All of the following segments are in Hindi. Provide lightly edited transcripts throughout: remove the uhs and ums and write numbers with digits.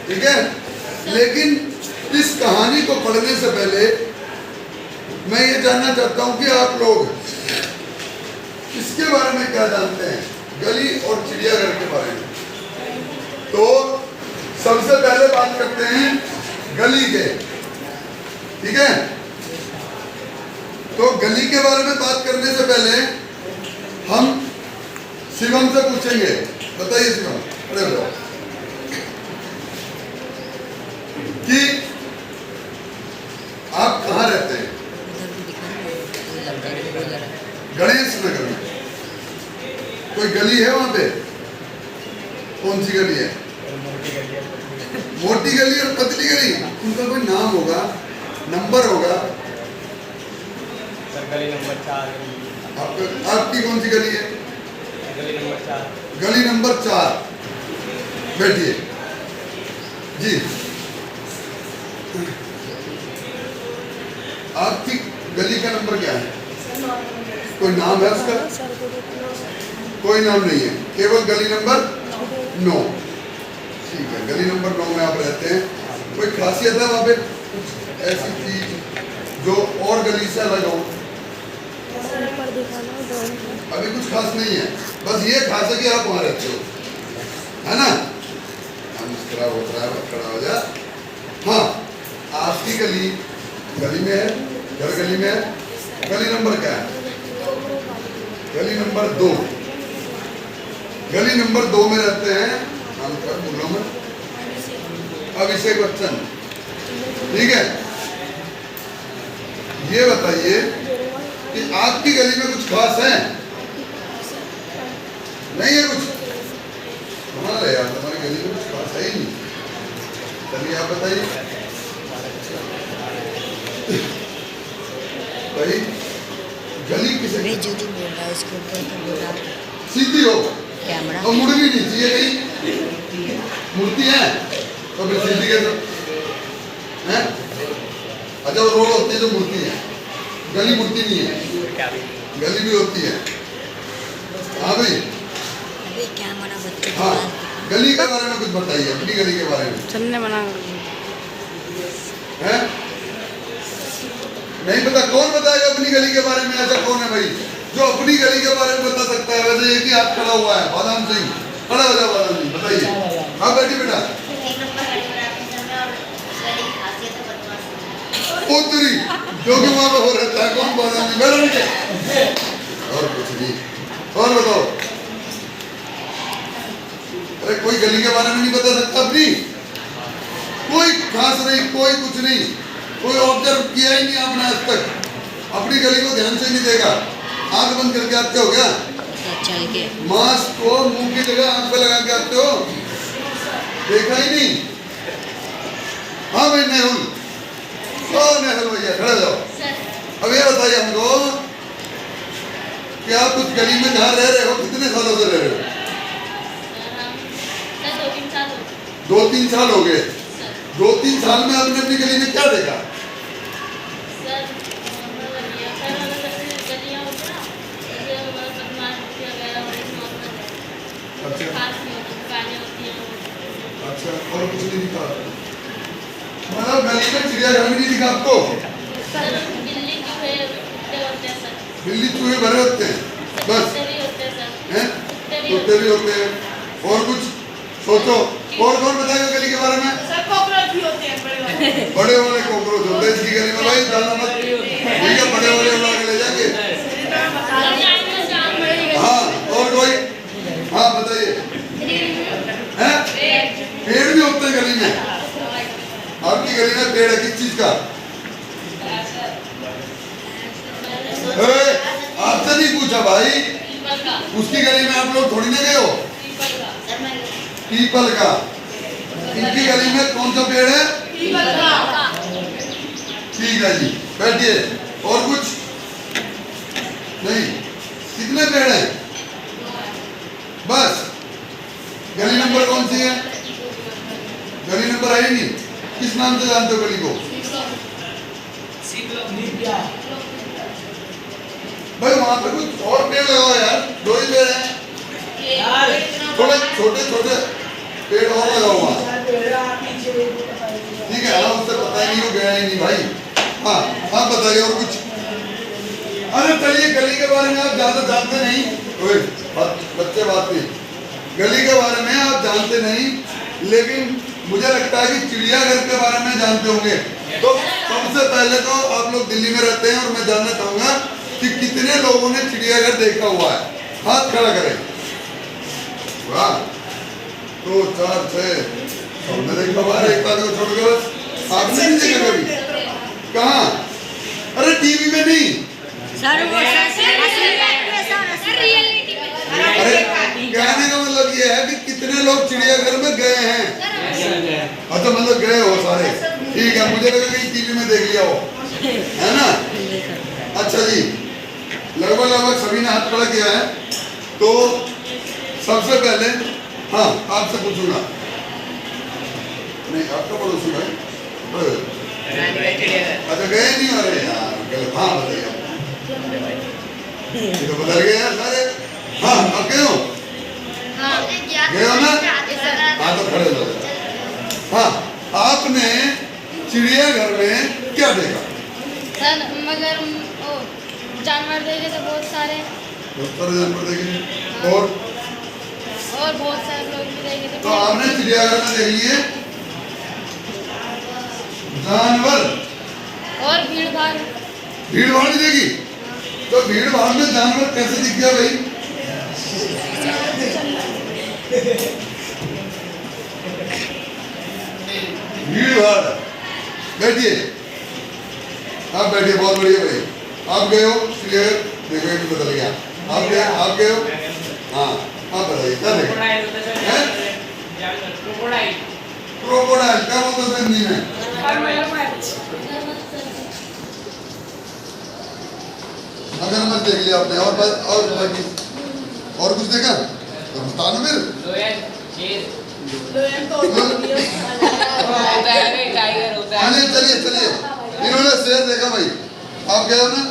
ठीक है। लेकिन इस कहानी को पढ़ने से पहले मैं ये जानना चाहता हूं कि आप लोग इसके बारे में क्या जानते हैं, गली और चिड़ियाघर के बारे में। तो सबसे पहले बात करते हैं गली के, ठीक है। तो गली के बारे में बात करने से पहले हम शिवम से पूछेंगे। बताइए शिवम, अरे बताओ कि आप कहाँ रहते हैं? गणेश नगर में। कोई गली है वहां पे? कौन सी गली है? मोटी गली और पतली गली, उनका कोई नाम होगा, नंबर होगा। सर गली नंबर 4। आपकी कौन सी गली है? गली नंबर 4। गली नंबर 4। बैठिए जी। आपकी गली का नंबर क्या है? कोई नाम है उसका? कोई नाम नहीं है, केवल गली नंबर 9। ठीक है, गली नंबर 9 में आप रहते हैं। कोई खासियत है वहाँ पे ऐसी चीज जो और गली से अलग हो? अभी कुछ खास नहीं है, बस ये खास है कि आप वहाँ रहते हो, है ना। मुस्कुरा होता है, खड़ा हो जा। हाँ, आपकी गली गली में है, घर गली में है। गली नंबर क्या है? गली नंबर 2। गली नंबर 2 में रहते हैं, नाम क्या बोलो मैं, अभिषेक बच्चन, ठीक है। ये बताइए कि आपकी गली में कुछ खास है? नहीं है कुछ? कमाल है यार, तुम्हारी गली में कुछ खास है ही नहीं। चलिए आप बताइए भाई, गली किसे जो बोल रहा है उसके ऊपर तो बोल रहा सीधी हो कैमरा और मुड़ भी नहीं चाहिए। कहीं मूर्ति है तो फिर सीधी कैसे है? अच्छा, वो रोड होती है जो मूर्ति है, गली मूर्ति नहीं है, गली भी होती है। हाँ भाई, अबे कैमरा बच्चे हाँ, गली के बारे में कुछ बताइए, अपनी गली के बारे में। सबने मना है नहीं पता? कौन बताएगा अपनी गली के बारे में? ऐसा कौन है भाई जो अपनी गली के बारे में बता सकता है? वैसे एक ही हाथ खड़ा हुआ है, बादाम सिंह, खड़ा हो जाओ बादाम सिंह, बताइए। हाँ बैठी बेटा। उत्तरी जो कि वहां पे हो रहता है, कौन बादाम सिंह? बैठो नीचे। और कुछ नहीं, और बताओ। अरे कोई गली के बारे में नहीं बता सकता अपनी? कोई खास नहीं, कोई कुछ नहीं, कोई ऑब्जर्व किया ही नहीं आपने आज तक, अपनी गली को ध्यान से नहीं देखा। आंख बंद करके आते हो क्या? चल के मास्क को मुंह की जगह आंख पे लगा के आते हो? देखा ही नहीं? हाँ भाई नेहुल, नेहुल भैया खड़े जाओ। अब ये बताइए हमको कि आप उस गली में जहाँ रह रहे हो कितने सालों से रह रहे हो? 2-3 साल हो गए। 2-3 साल में आपने अपनी गली में क्या देखा? अच्छा, और कुछ नहीं दिखा? मतलब गली में चिड़ियाघर भी नहीं दिखा आपको? बिल्ली चूहे भरे होते हैं बस, हैं? कुत्ते भी होते हैं। और कुछ सोचो, और कौन बताएगा गली के बारे में? कॉकरोच भी होते हैं, बड़े वाले कॉकरोच होते हैं इसकी गली में भाई, डालना मत, ठीक है। बड़े वाले उड़ा के ले जाएंगे। हाँ, और कोई? हाँ बताइए। हैं? पेड़ भी होते हैं गली में? आपकी गली में पेड़ है किस चीज का? आपसे नहीं पूछा भाई, उसकी गली में आप लोग थोड़ी ना गए हो। पीपल का। इनकी गली में कौन सा पेड़ है? ठीक है जी, बैठिए। और कुछ नहीं? कितने पेड़ हैं? बस। गली नंबर कौन सी है? गली नंबर है ही नहीं। किस नाम से जानते हो गली को? भाई वहां पे कुछ और पेड़ लगाओ यार, 2 ही पेड़ हैं। थोड़े छोटे छोटे पेड़ और लगाओ वहां। ठीक है, हाँ उससे पता ही नहीं, वो गया ही नहीं भाई। हाँ हाँ बताइए और कुछ। अरे चलिए, गली के बारे में आप ज्यादा जानते नहीं। ओए बच्चे बात नहीं, गली के बारे में आप जानते नहीं, लेकिन मुझे लगता है कि चिड़ियाघर के बारे में जानते होंगे। तो सबसे पहले तो आप लोग दिल्ली में रहते हैं और मैं जानना चाहूंगा कि कितने लोगों ने चिड़ियाघर देखा हुआ है, हाथ खड़ा करें। वाह, 2 4 6 हमने देखा हुआ है, एक आदमी को छोड़कर। आपने नहीं देखा कभी? कहाँ? अरे टीवी में नहीं। सर वो अरे कहने का मतलब ये है कि कितने लोग चिड़ियाघर में गए हैं। अच्छा मतलब गए हो सारे, ठीक है। मुझे लगा कहीं टीवी में देख लिया हो, है ना? अच्छा जी, लगभग सभी ने हाथ खड़ा किया है। तो सबसे पहले हाँ आपसे पूछूंगा, नहीं आपका पड़ोसी भाई, अच्छा गए नहीं? अरे यार गलत। हाँ बताइए, ये तो बदल गए यार सारे। हाँ आप गए हो? गए हो ना? हाँ तो खड़े हो। हाँ आपने चिड़ियाघर में क्या देखा? सर मगर ओ जानवर देखे थे बहुत सारे जानवर देखे और बहुत सारे लोग भी देखे थे। तो आपने चिड़ियाघर में देख लिए जानवर और भीड़ भाड़ नहीं देखी? तो भीड़ भाड़ में जानवर कैसे दिख गया भाई? भीड़ भाड़। बैठिए, आप बैठिए, बहुत बढ़िया भाई। आप गए हो चिड़ियाघर? देखो ये भी बदल गया। आप गए हो? हाँ आप बताइए क्या देखा? क्रोकोडाइल क्या बोलते हैं हिंदी में? अगर मत देख लिया आपने। और कुछ देखा तो बता ना फिर। चलिए चलिए चलिए, इन्होंने शेर देखा भाई, आप गए हो ना?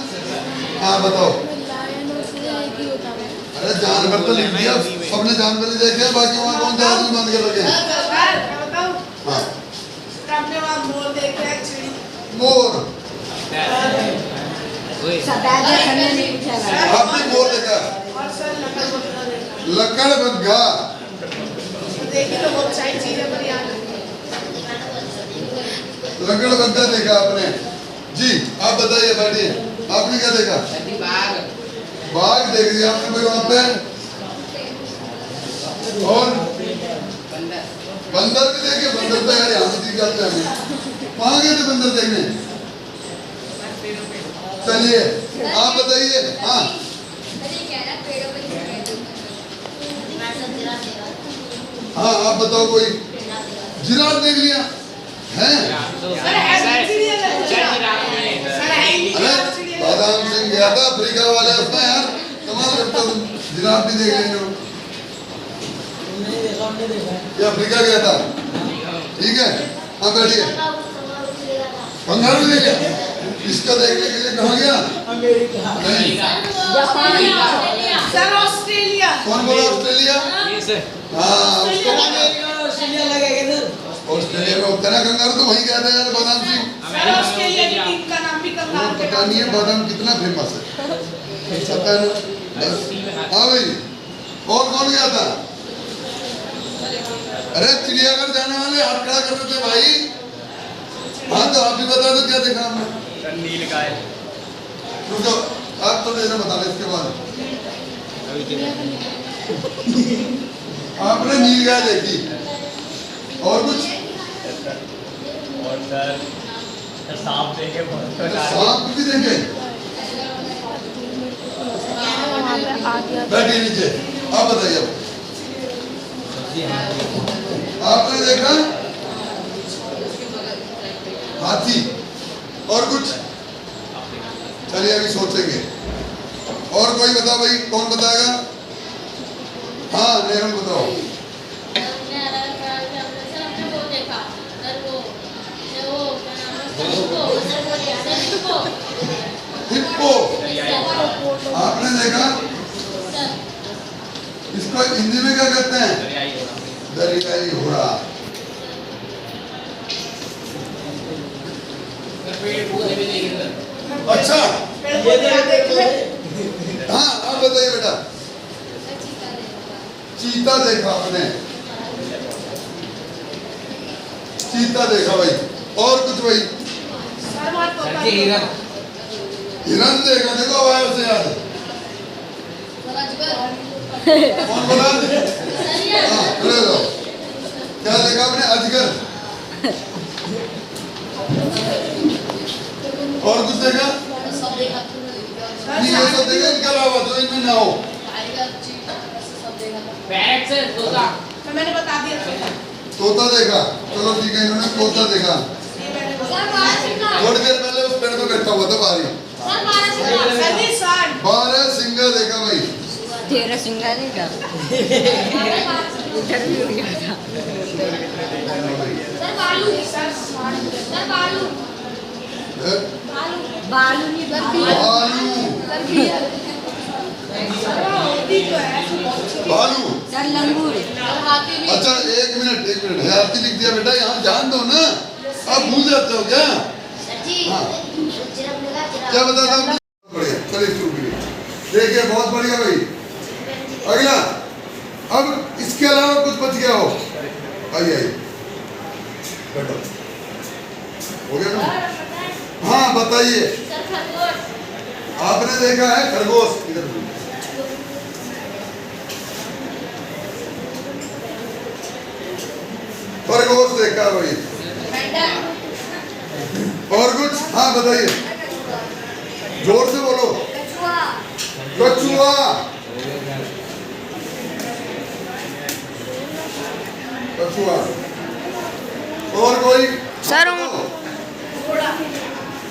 हाँ बताओ। अरे जानवर तो लिख दिया सबने, जानवर ही देखे, बाकी वहाँ कौन सा आदमी बंद कर रखे हैं? हाँ मोर। आपने मोर देखा? लकड़बग्गा लकड़बग्गा देखा आपने जी? आप बताइए, बैठिए, आपने क्या देखा? बाघ देख लिया आपने भाई वहां पे। और बंदर भी देखे? बंदर तो यार यहाँ से जाते हैं, वहां गए थे बंदर देखने। चलिए आप बताइए। हाँ हाँ आप बताओ, कोई जिराफ देख लिया है? अरे बादाम सिंह गया था अफ्रीका वाले उसमें यार, कमाल करता हूँ। जिराफ भी देख लेंगे ये अफ्रीका गया था, ठीक है। हाँ बैठिए। कंगारू देख लिया? इसका देखने के लिए कहाँ गया? नहीं सर ऑस्ट्रेलिया। कौन बोला ऑस्ट्रेलिया? हाँ उसको ऑस्ट्रेलिया में होता ना कंगारू, तो वहीं गया था यार बादाम सिंह। सर ऑस्ट्रेलिया की टीम का नाम भी कंगारू के पता नहीं है बादाम कितना फेमस है, पता है ना? हाँ भाई, और कौन गया था? अरे चिड़ियाघर जाने वाले हाथ खड़ा कर रहे थे भाई। हाँ तो आप भी बता दो क्या देखा आपने? नीलगाय। रुको आप तो देना बता रहे, इसके बाद आपने नीलगाय देखी और कुछ? और सर सांप देखे, बहुत सांप भी देखे? बैठिए नीचे, आप बताइए। आपने देखा हाथी और कुछ? चलिए अभी सोचेंगे। और कोई बता भाई, कौन बताएगा? हाँ नेहल बताओ। हिप्पो आपने देखा? इसको हिंदी में क्या कहते हैं? दरियाई घोड़ा। अच्छा हाँ आप बताइए बेटा। चीता देखा आपने, चीता देखा भाई। और कुछ भाई? हिरन देखा। देखो आवाज से याद कौन बोला? हाँ खड़े हो जाओ। क्या देखा आपने? अजगर। और कुछ देखा? नहीं ये सब देखा, इनके अलावा तो इनमें ना हो। मैंने बता दिया तोता देखा। चलो ठीक है, इन्होंने तोता देखा। थोड़ी देर पहले उस पेड़ में बैठा हुआ था बारी। 12 सिंगा देखा भाई। 13 सिंगा नहीं था। उधर भी हो गया था। बालू नहीं भालू। भालू। सर लंगूर। अच्छा एक मिनट है, हाथी लिख दिया बेटा। यहाँ जान दो ना, आप भूल जाते हो क्या? हाँ। क्या बता था? बढ़िया, चलिए शुरू करिए। देखिए बहुत बढ़िया भाई। अगला, अब इसके अलावा कुछ बच गया हो? आइए आइए बैठो। हो गया ना? हाँ बताइए। आपने देखा है खरगोश? इधर खरगोश देखा भाई। और कुछ? हाँ बताइए, जोर से बोलो। कछुआ। कछुआ। और कोई? सर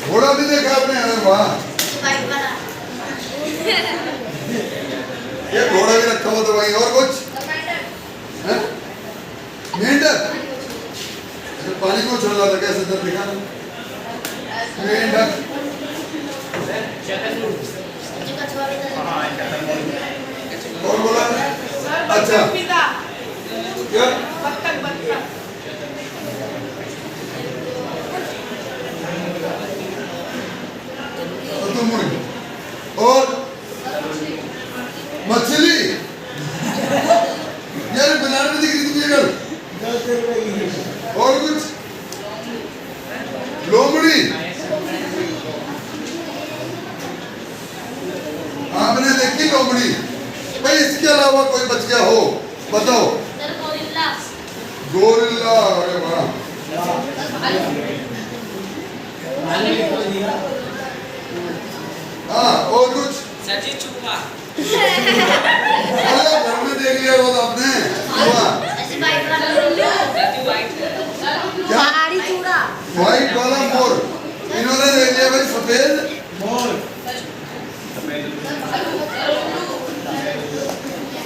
घोड़ा भी देखा आपने? अरे वाह, ये घोड़ा भी रखा हुआ था भाई। और कुछ? मेंढक। पानी को छोड़ रहा था कैसे? इधर दिखा। मेंढक। और बोला? अच्छा क्या? मुर्गी। और मछली। यार बनाना दिख रही थी कल। और कुछ? लोमड़ी। आपने देखी लोमड़ी भाई? इसके अलावा कोई बच गया हो? बताओ। गोरिल्ला। अरे वाह। हाँ और कुछ? चूहा। अरे घर में देख लिया वो तो आपने। पहाड़ी चूड़ा। व्हाइट वाला मोर। इन्होंने देख लिया भाई सफेद मोर।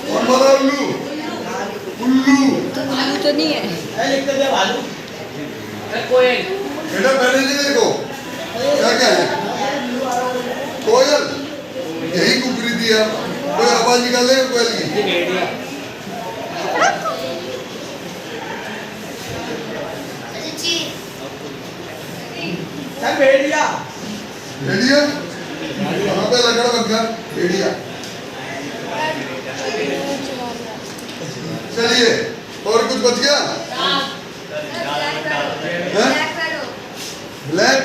कौन बोला? उल्लू। उल्लू तो उल्लू तो नहीं है। बेटा पहले नहीं देखो क्या क्या है? कोयल। यही कुकरी थी। आप कोई आवाज निकाले कोयल की? भेड़िया। भेड़िया। वहाँ पे लकड़ा बन गया भेड़िया। चलिए और कुछ बच गया? ब्लैक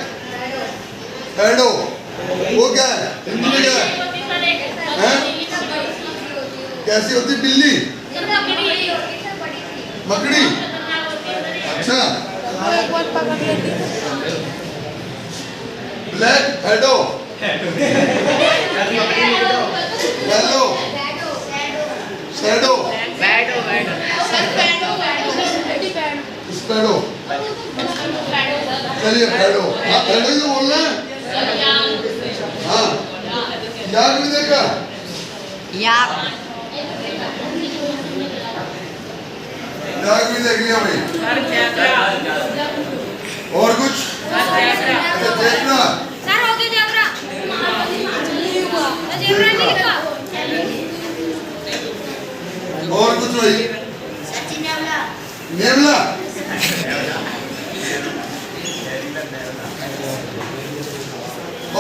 एडो। वो क्या है? हिंदी में क्या है? कैसी होती? बिल्ली। मकड़ी। अच्छा ब्लैक एडो। Yellow shadow. स्पैडो। चलिए पैडो। हाँ पैडो ही तो बोलना है। हाँ याद भी देखा? याक। याद भी देख लिया भाई। और कुछ? अच्छा देखना। और कुछ भाई? नेवला।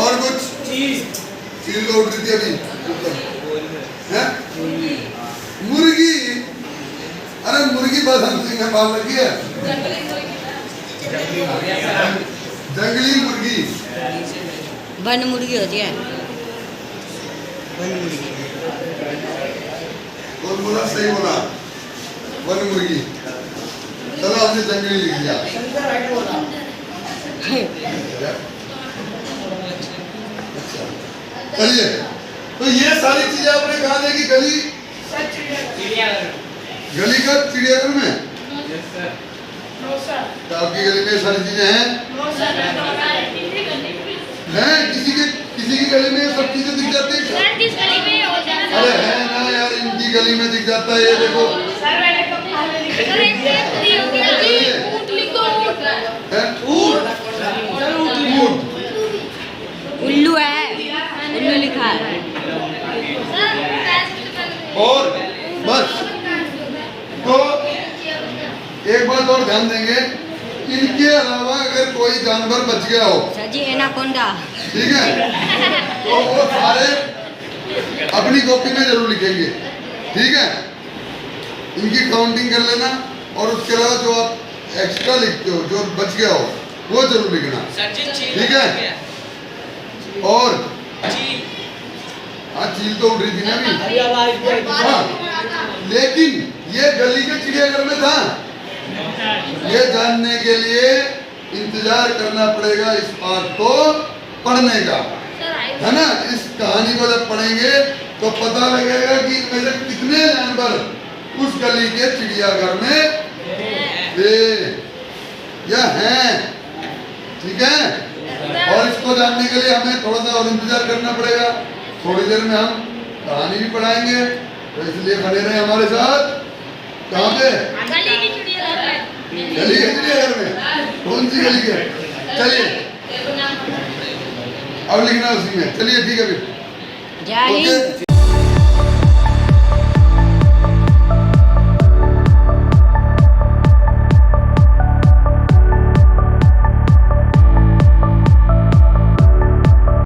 और कुछ? चील तो उड़ रही थी अभी हैं? मुर्गी, अरे मुर्गी बसंत सिंह ने बाल लगी है, जंगली मुर्गी। वन मुर्गी होती है, वन मुर्गी। कौन बोला? सही बोला, वन मुर्गी। चलो आपने जंगली लिख दिया। चलिए, तो ये सारी चीजें आपने कहा देखी गली, गली का चिड़ियाघर में। तो आपकी गली में सारी चीजें हैं? हैं? किसी की गली में सब चीजें दिख जाती है? अरे है ना यार, इनकी गली में दिख जाता है। ये देखो ऊंट, उल्लू है, उल्लू लिखा है। और बस। तो एक बात और ध्यान देंगे, इनके अलावा अगर कोई जानवर बच गया हो, सर जी एनाकोंडा, ठीक है, तो वो सारे अपनी कॉपी में जरूर लिखेंगे, ठीक है। इनकी काउंटिंग कर लेना, और उसके अलावा जो आप एक्स्ट्रा लिखते हो, जो बच गया हो, वो जरूर लिखना, ठीक है। और हाँ, चील तो उड़ रही थी ना अभी। हाँ, लेकिन ये गली के चिड़ियाघर में था, ये जानने के लिए इंतजार करना पड़ेगा इस पाठ को पढ़ने का, है ना। इस कहानी को जब पढ़ेंगे तो पता लगेगा कि इनमें से कितने जानवर उस गली के चिड़ियाघर में थे या हैं, ठीक है। और इसको जानने के लिए हमें थोड़ा सा और इंतजार करना पड़ेगा। थोड़ी देर में हम कहानी भी पढ़ाएंगे, तो इसलिए बने रहे हमारे साथ। कहाँ पे? गली के चिड़ियाघर में। कौन सी गली के? चलिए अब लिखना उसी में। चलिए ठीक है फिर। जय हिंद।